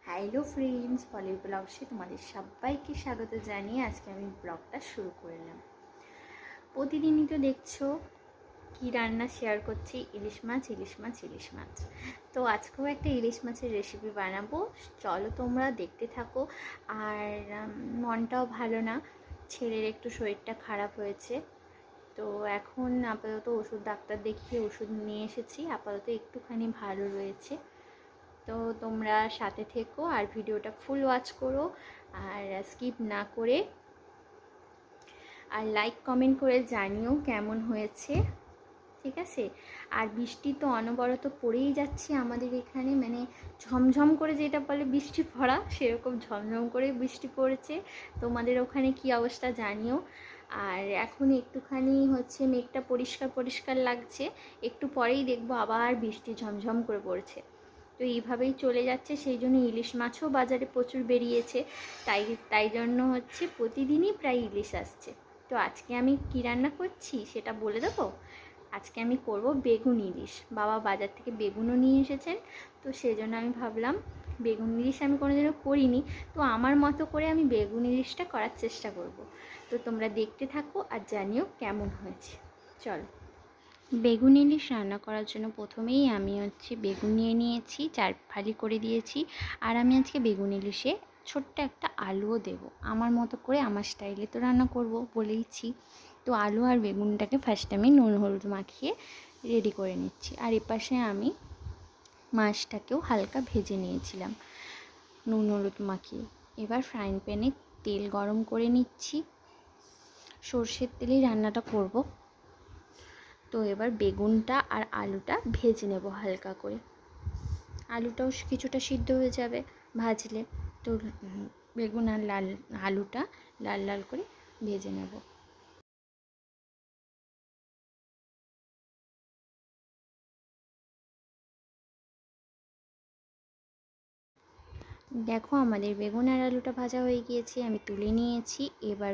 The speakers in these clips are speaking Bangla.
হ্যালো ফ্রেন্ডস, পলির ব্লগসে তোমাদের সবাইকে স্বাগত জানিয়ে আজকে আমি ব্লগটা শুরু করলাম। প্রতিদিনই তো দেখছো কি রান্না শেয়ার করছি, ইলিশ মাছ ইলিশ মাছ ইলিশ মাছ। তো আজকেও একটা ইলিশ মাছের রেসিপি বানাবো, চলো তোমরা দেখতে থাকো। আর মনটাও ভালো না, ছেলের একটু শরীরটা খারাপ হয়েছে। তো এখন আপাতত ওষুধ, ডাক্তার দেখিয়ে ওষুধ নিয়ে এসেছি, আপাতত একটুখানি ভালো রয়েছে। তো তোমরা সাথে থেকো আর ভিডিওটা ফুল ওয়াচ করো, আর স্কিপ না করে, আর লাইক কমেন্ট করে জানিও কেমন হয়েছে, ঠিক আছে? আর বৃষ্টি তো অনবরত পড়েই যাচ্ছে আমাদের এখানে, মানে ঝমঝম করে যেটা বলে বৃষ্টি পড়া, সেরকম ঝমঝম করে বৃষ্টি পড়েছে। তোমাদের ওখানে কি অবস্থা জানিও। আর এখন একটুখানি মেঘটা পরিষ্কার পরিষ্কার লাগছে, একটু পরেই দেখবো আবার বৃষ্টি ঝমঝম করে পড়ছে। তো এইভাবেই চলে যাচ্ছে, সেই জন্য ইলিশ মাছও বাজারে প্রচুর বেরিয়েছে। তাই তাই জন্য প্রতিদিনই প্রায় ইলিশ আসছে। তো আজকে আমি কী রান্না করছি সেটা বলে দেবো। আজকে আমি করব বেগুন ইলিশ। বাবা বাজার থেকে বেগুনও নিয়ে এসেছেন, তো সেই জন্য আমি ভাবলাম বেগুন ইলিশ আমি কোনোদিনও করিনি, তো আমার মতো করে আমি বেগুন ইলিশটা করার চেষ্টা করব। তো তোমরা দেখতে থাকো আর জানিও কেমন হয়েছে। চলো। বেগুন ইলিশ রান্না করার জন্য প্রথমেই আমি বেগুন নিয়ে নিয়েছি, 4 ফালি করে দিয়েছি। আর আমি আজকে বেগুন ইলিশে ছোট্ট একটা আলুও দেব, আমার মতো করে আমার স্টাইলে তো রান্না করব বলেইছি। তো আলু আর বেগুনটাকে ফার্স্ট আমি নুন হলুদ মাখিয়ে রেডি করে নিচ্ছি। আর এপাশে আমি মাছটাকেও হালকা ভেজে নিয়েছিলাম নুন হলুদ মাখিয়ে। এবার ফ্রাইং প্যানে তেল গরম করে নিচ্ছি, সর্ষের তেলেই রান্নাটা করব। তো এবার বেগুনটা আর আলুটা ভেজে নেব হালকা করে, আলুটাও কিছুটা সিদ্ধ হয়ে যাবে ভাজলে। তো বেগুন আর আলুটা লাল লাল করে ভেজে নেব। দেখো আমাদের বেগুন আর আলুটা ভাজা হয়ে গিয়েছে, আমি তুলে নিয়েছি। এবার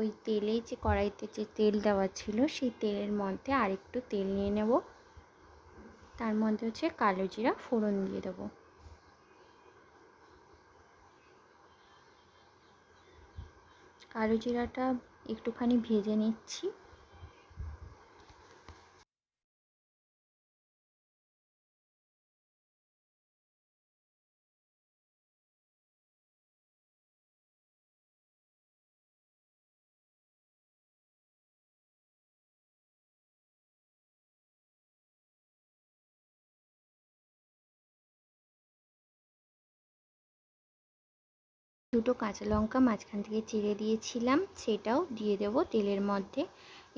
ওই তেলে, যে কড়াইতে যে তেল দেওয়া ছিল সেই তেলের মধ্যে আরেকটু তেল নিয়ে নেব, তার মধ্যে কালো জিরা ফোড়ন দিয়ে দেবো। কালো জিরাটা একটুখানি ভেজে নিচ্ছি। দুটো কাঁচা লঙ্কা মাঝখান থেকে চিড়ে দিয়েছিলাম, সেটাও দিয়ে দেবো তেলের মধ্যে।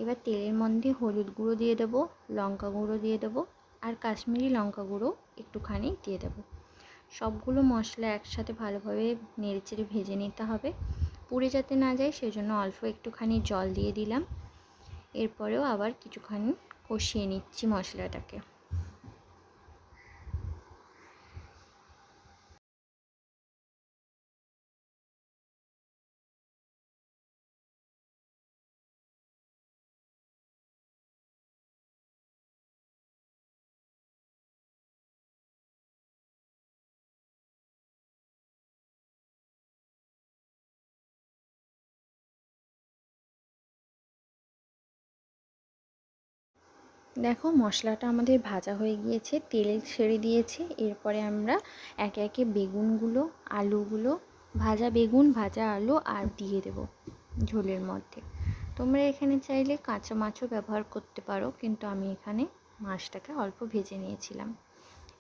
এবার তেলের মধ্যে হলুদ গুঁড়ো দিয়ে দেবো, লঙ্কা গুঁড়ো দিয়ে দেবো, আর কাশ্মীরি লঙ্কা গুঁড়ো একটুখানি দিয়ে দেবো। সবগুলো মশলা একসাথে ভালোভাবে নেড়েচেড়ে ভেজে নিতে হবে, পুড়ে যাতে না যায় সেজন্য অল্প একটুখানি জল দিয়ে দিলাম। এরপরেও আবার কিছুখানি কষিয়ে নিচ্ছি মশলাটাকে। দেখো মশলাটা আমাদের ভাজা হয়ে গিয়েছে, তেল ছেড়ে দিয়েছে। এরপরে আমরা একে একে বেগুনগুলো, আলুগুলো, ভাজা বেগুন ভাজা আলু আর দিয়ে দেব ঝোলের মধ্যে। তোমরা এখানে চাইলে কাঁচা মাছও ব্যবহার করতে পারো, কিন্তু আমি এখানে মাছটাকে অল্প ভেজে নিয়েছিলাম।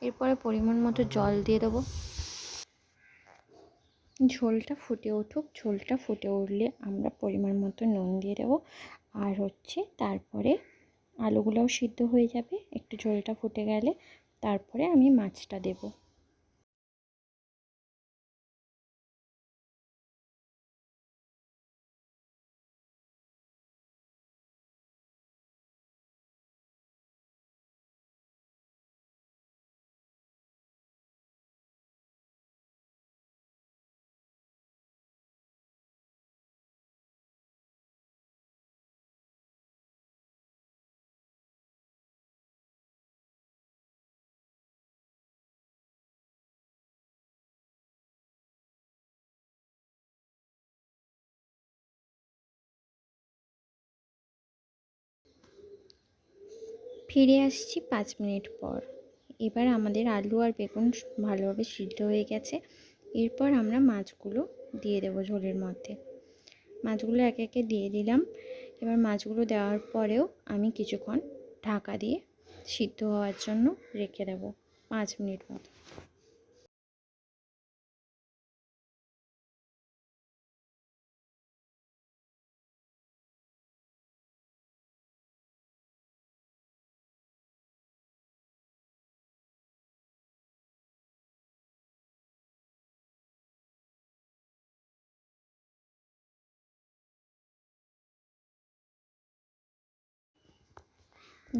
এরপরে পরিমাণ মতো জল দিয়ে দেবো। ঝোলটা ফুটে উঠুক, ঝোলটা ফুটে উঠলে আমরা পরিমাণ মতো নুন দিয়ে দেবো। আর তারপরে আলুগুলোও সিদ্ধ হয়ে যাবে, একটু ঝোলটা ফুটে গেলে তারপরে আমি মাছটা দেবো। ফিরে আসছি 5 মিনিট পর। এবার আমাদের আলু আর বেগুন ভালোভাবে সিদ্ধ হয়ে গেছে। এরপর আমরা মাছগুলো দিয়ে দেবো ঝোলের মধ্যে। মাছগুলো একে একে দিয়ে দিলাম। এবার মাছগুলো দেওয়ার পরেও আমি কিছুক্ষণ ঢাকা দিয়ে সিদ্ধ হওয়ার জন্য রেখে দেবো 5 মিনিট মতো।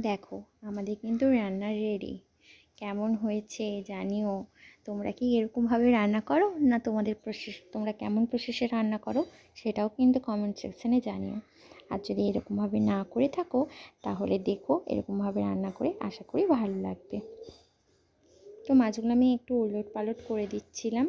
দেখো আমাদের কিন্তু রান্না রেডি। কেমন হয়েছে জানিও। তোমরা কি এরকমভাবে রান্না করো, না তোমাদের তোমরা কেমন প্রসেসে রান্না করো সেটাও কিন্তু কমেন্ট সেকশানে জানিও। আর যদি এরকমভাবে না করে থাকো তাহলে দেখো এরকমভাবে রান্না করে, আশা করি ভালো লাগবে। তো মাছগুলো আমি একটু উলট পালট করে দিচ্ছিলাম।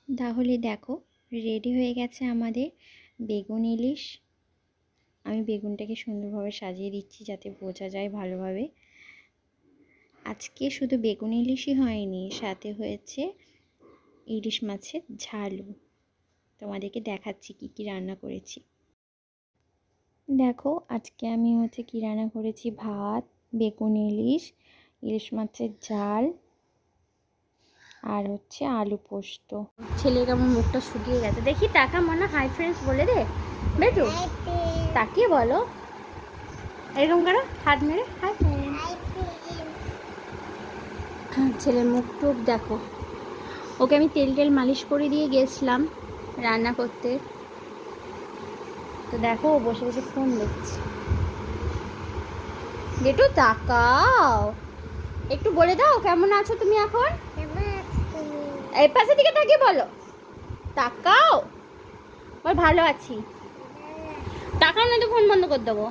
তাহলে দেখো রেডি হয়ে গেছে আমাদের বেগুন ইলিশ। আমি বেগুনটাকে সুন্দরভাবে সাজিয়ে দিচ্ছি যাতে বোঝা যায় ভালোভাবে। আজকে শুধু বেগুন ইলিশই হয়নি, সাথে হয়েছে ইলিশ মাছের ঝালও। তোমাদেরকে দেখাচ্ছি কি কি রান্না করেছি। দেখো আজকে আমি কি রান্না করেছি, ভাত, বেগুন ইলিশ, ইলিশ মাছের ঝাল আর আলু পোস্ত। ছেলের আমার মুখটা শুকিয়ে গেছে, দেখি টাকা মনে হাই ফ্রেন্ডস বলে দে বেটু, তাকিয়ে বলো এরকম করো হাত মেরে হাই ফ্রেন্ডস। ছেলের মুখ টুক দেখো। ওকে আমি তেল মালিশ করে দিয়ে গেছিলাম রান্না করতে। তো দেখো ও বসে বসে ফোন দেখছে। বেটু তাকাও, একটু বলে দাও কেমন আছো তুমি এখন। এই পাশে দিকে তাকিয়ে বলো, তাকাও বল ভালো আছি। তাকাও না তো ফোন বন্ধ করে দেবো।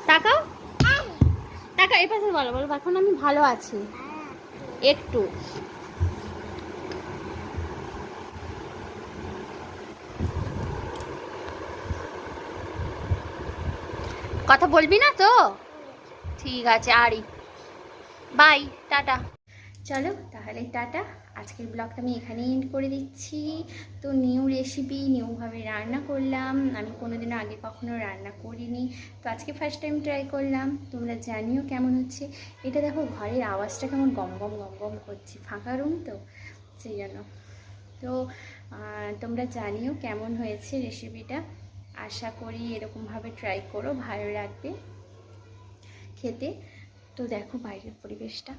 তাকাও তাকাও, এই পাশে বলো, বলো এখন আমি ভালো আছি। একটু কথা বলবি না তো, ঠিক আছে আরি, বাই, টাটা। চলো তাহলে টাটা। আজকের ব্লগটা আমি এখানেই এন্ড করে দিচ্ছি। তো নিউ রেসিপি, নিউভাবে রান্না করলাম। আমি কোনোদিনও আগে কখনো রান্না করিনি, তো আজকে ফার্স্ট টাইম ট্রাই করলাম। তোমরা জানিও কেমন হচ্ছে। এটা দেখো ঘরের আওয়াজটা কেমন গম গম গম গম করছে, ফাঁকা রুম তো সেই জন্য। তো তোমরা জানিও কেমন হয়েছে রেসিপিটা। আশা করি এরকমভাবে ট্রাই করো, ভালো লাগবে খেতে। তো দেখো বাইরের পরিবেশটা,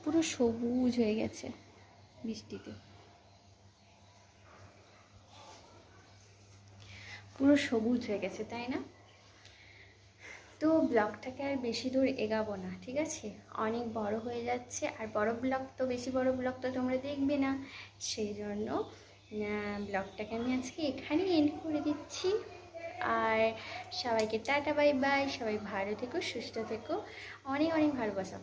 পুরো সবুজ হয়ে গেছে বৃষ্টিতে, পুরো সবুজ হয়ে গেছে, তাই না? তো ব্লগটাকে আর বেশি দূর এগাবো না, ঠিক আছে? অনেক বড় হয়ে যাচ্ছে, আর বড় ব্লগ তো, বেশি বড় ব্লগ তো তোমরা দেখবে না, সেই জন্য ব্লগটাকে আমি আজকে এখানেই এন্ড করে দিচ্ছি। আর সবাইকে টাটা বাই বাই। সবাই ভালো থেকো, সুস্থ থেকো, অনেক অনেক ভালোবাসা।